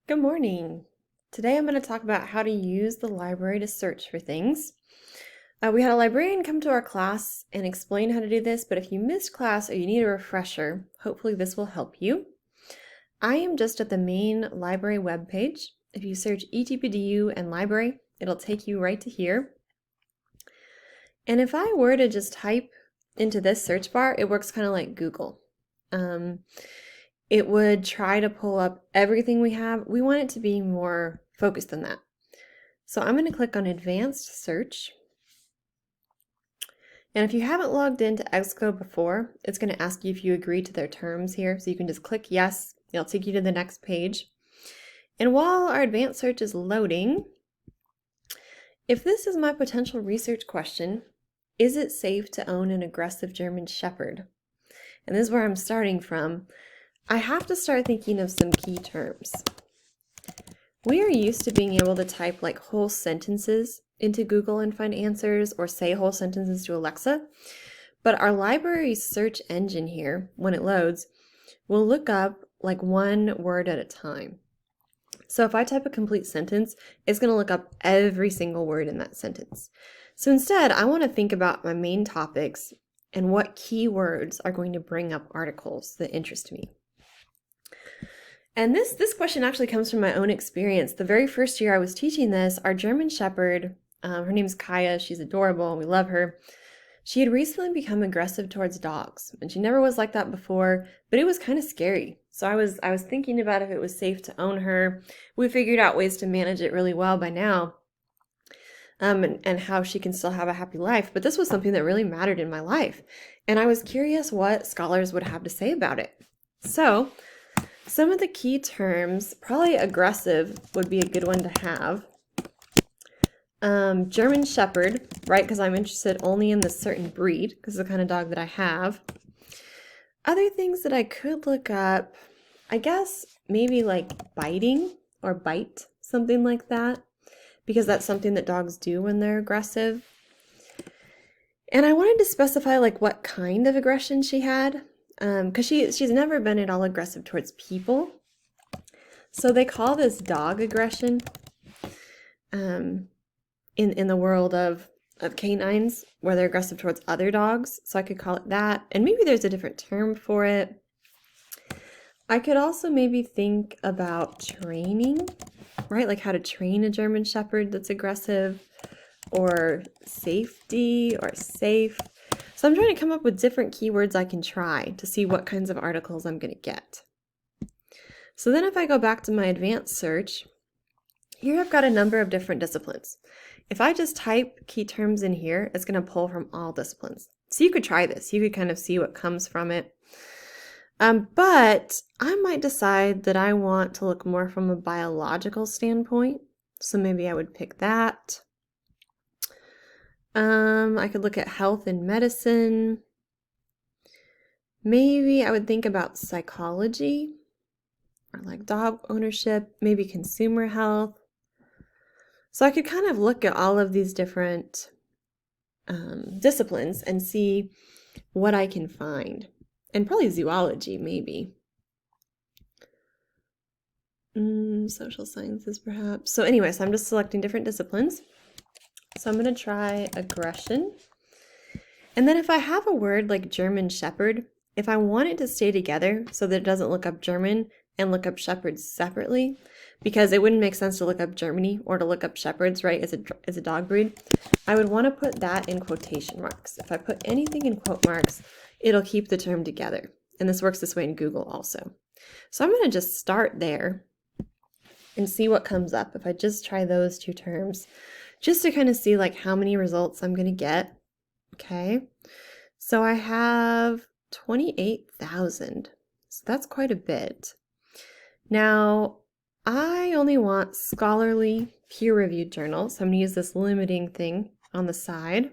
Good morning. Today I'm going to talk about how to use the library to search for things. We had a librarian come to our class and explain how to do this, but if you missed class or you need a refresher, hopefully this will help you. I am just at the main library webpage. If you search ETPDU and library, it'll take you right to here. And if I were to just type into this search bar, it works kind of like Google. It would try to pull up everything we have. We want it to be more focused than that. So I'm going to click on Advanced Search. And if you haven't logged into EXCO before, it's going to ask you if you agree to their terms here. So you can just click yes. It'll take you to the next page. And while our advanced search is loading, if this is my potential research question, is it safe to own an aggressive German Shepherd? And this is where I'm starting from. I have to start thinking of some key terms. We are used to being able to type like whole sentences into Google and find answers, or say whole sentences to Alexa, but our library search engine here, when it loads, will look up like one word at a time. So if I type a complete sentence, it's going to look up every single word in that sentence. So instead, I want to think about my main topics and what keywords are going to bring up articles that interest me. And this question actually comes from my own experience. The very first year I was teaching this, our German Shepherd, her name's Kaya, she's adorable and we love her. She had recently become aggressive towards dogs, and she never was like that before, but it was kind of scary. So I was thinking about if it was safe to own her. We figured out ways to manage it really well by now, and how she can still have a happy life. But this was something that really mattered in my life, and I was curious what scholars would have to say about it. So some of the key terms, probably aggressive would be a good one to have. German Shepherd, right, because I'm interested only in this certain breed, because it's the kind of dog that I have. Other things that I could look up, I guess maybe like biting or bite, something like that, because that's something that dogs do when they're aggressive. And I wanted to specify like what kind of aggression she had, because she's never been at all aggressive towards people. So they call this dog aggression in the world of canines, where they're aggressive towards other dogs. So I could call it that, and maybe there's a different term for it. I could also maybe think about training, right? Like how to train a German Shepherd that's aggressive, or safety or safe. So I'm trying to come up with different keywords I can try to see what kinds of articles I'm going to get. So then if I go back to my advanced search, here I've got a number of different disciplines. If I just type key terms in here, it's going to pull from all disciplines. So you could try this. You could kind of see what comes from it. But I might decide that I want to look more from a biological standpoint. So maybe I would pick that. I could look at health and medicine. Maybe I would think about psychology, or like dog ownership, maybe consumer health. So I could kind of look at all of these different disciplines and see what I can find. And probably zoology, maybe. Social sciences, perhaps. So anyway, so I'm just selecting different disciplines. So I'm going to try aggression. And then if I have a word like German Shepherd, if I want it to stay together so that it doesn't look up German and look up shepherds separately, because it wouldn't make sense to look up Germany or to look up shepherds, right, as a dog breed, I would want to put that in quotation marks. If I put anything in quote marks, it'll keep the term together. And this works this way in Google also. So I'm going to just start there and see what comes up if I just try those two terms, just to kind of see like how many results I'm going to get. Okay, so I have 28,000. So that's quite a bit. Now, I only want scholarly, peer-reviewed journals. So I'm going to use this limiting thing on the side.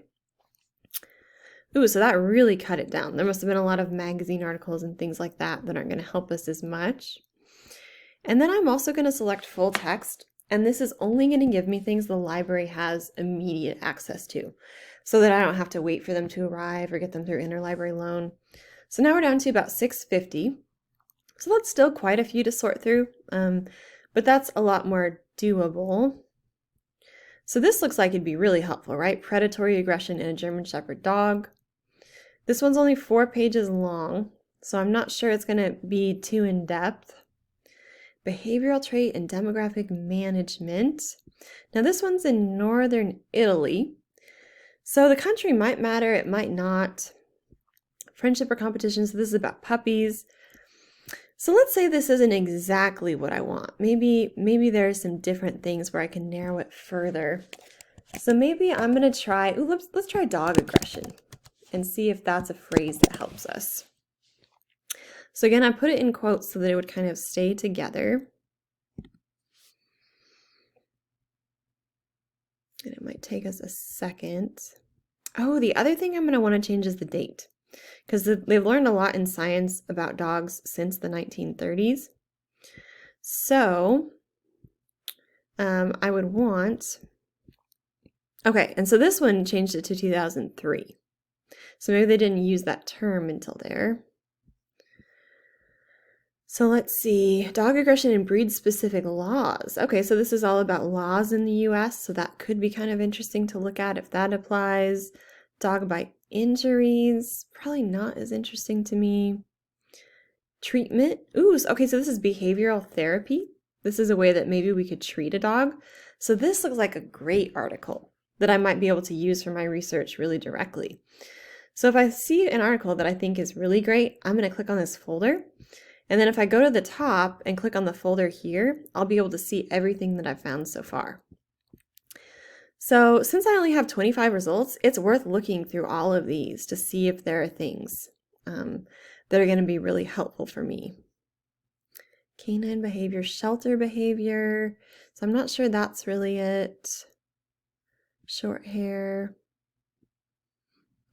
Ooh, so that really cut it down. There must have been a lot of magazine articles and things like that that aren't going to help us as much. And then I'm also going to select full text, and this is only going to give me things the library has immediate access to, so that I don't have to wait for them to arrive or get them through interlibrary loan. So now we're down to about 650. So that's still quite a few to sort through. but that's a lot more doable. So this looks like it'd be really helpful, right? Predatory aggression in a German Shepherd dog. This one's only 4 pages long, so I'm not sure it's going to be too in-depth. Behavioral trait and demographic management. Now this one's in northern Italy, so the country might matter, it might not. Friendship or competition, so this is about puppies. So let's say this isn't exactly what I want. Maybe there are some different things where I can narrow it further. So maybe I'm going to try, let's try dog aggression and see if that's a phrase that helps us. So again, I put it in quotes so that it would kind of stay together. And it might take us a second. Oh, the other thing I'm going to want to change is the date, because they've learned a lot in science about dogs since the 1930s. So I would want, okay, and so this one changed it to 2003. So maybe they didn't use that term until there. So let's see, dog aggression and breed-specific laws. Okay, so this is all about laws in the US, so that could be kind of interesting to look at if that applies. Dog bite injuries, probably not as interesting to me. Treatment, ooh, okay, so this is behavioral therapy. This is a way that maybe we could treat a dog. So this looks like a great article that I might be able to use for my research really directly. So if I see an article that I think is really great, I'm going to click on this folder. And then if I go to the top and click on the folder here, I'll be able to see everything that I've found so far. So since I only have 25 results, it's worth looking through all of these to see if there are things that are going to be really helpful for me. Canine behavior, shelter behavior. So I'm not sure that's really it. Short hair.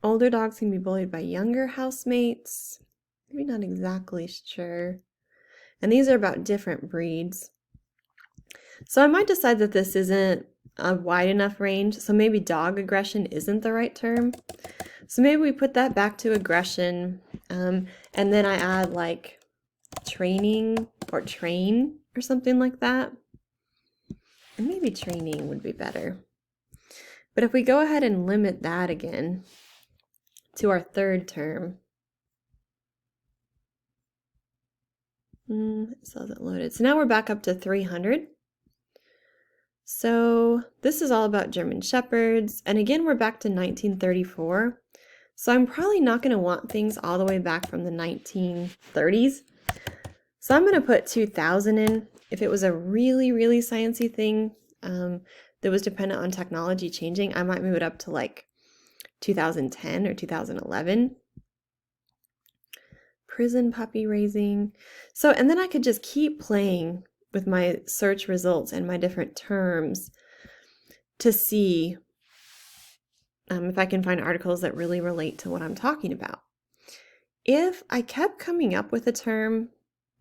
Older dogs can be bullied by younger housemates. Maybe not exactly sure. And these are about different breeds. So I might decide that this isn't a wide enough range, so maybe dog aggression isn't the right term. So maybe we put that back to aggression, and then I add like training or train or something like that. And maybe training would be better. But if we go ahead and limit that again to our third term, it still hasn't loaded. So now we're back up to 300. So this is all about German Shepherds. And again, we're back to 1934. So I'm probably not going to want things all the way back from the 1930s. So I'm going to put 2000 in. If it was a really, really sciencey thing that was dependent on technology changing, I might move it up to like 2010 or 2011. Prison puppy raising. So, and then I could just keep playing with my search results and my different terms to see if I can find articles that really relate to what I'm talking about. If I kept coming up with a term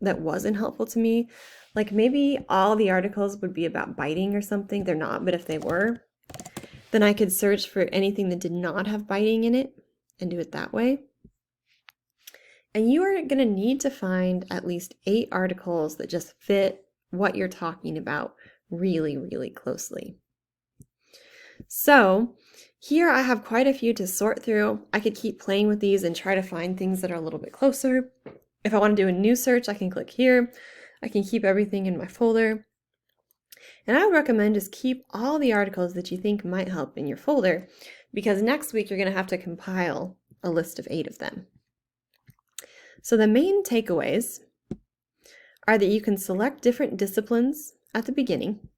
that wasn't helpful to me, like maybe all the articles would be about biting or something, they're not, but if they were, then I could search for anything that did not have biting in it and do it that way. And you are going to need to find at least 8 articles that just fit what you're talking about really, really closely. So here I have quite a few to sort through. I could keep playing with these and try to find things that are a little bit closer. If I want to do a new search, I can click here. I can keep everything in my folder. And I would recommend just keep all the articles that you think might help in your folder, because next week you're going to have to compile a list of 8 of them. So the main takeaways are that you can select different disciplines at the beginning.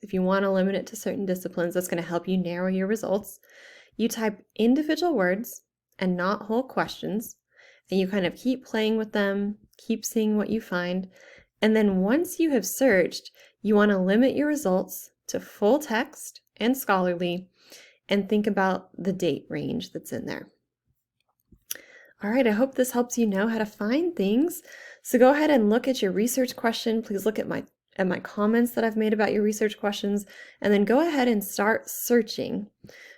If you want to limit it to certain disciplines, that's going to help you narrow your results. You type individual words and not whole questions, and you kind of keep playing with them, keep seeing what you find. And then once you have searched, you want to limit your results to full text and scholarly, and think about the date range that's in there. All right, I hope this helps you know how to find things. So go ahead and look at your research question. Please look at my comments that I've made about your research questions, and then go ahead and start searching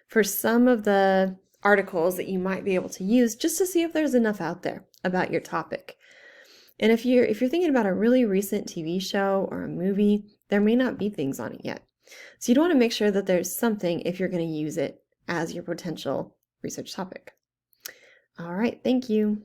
for some of the articles that you might be able to use just to see if there's enough out there about your topic. And if you're thinking about a really recent TV show or a movie, there may not be things on it yet. So you'd want to make sure that there's something if you're going to use it as your potential research topic. All right, thank you.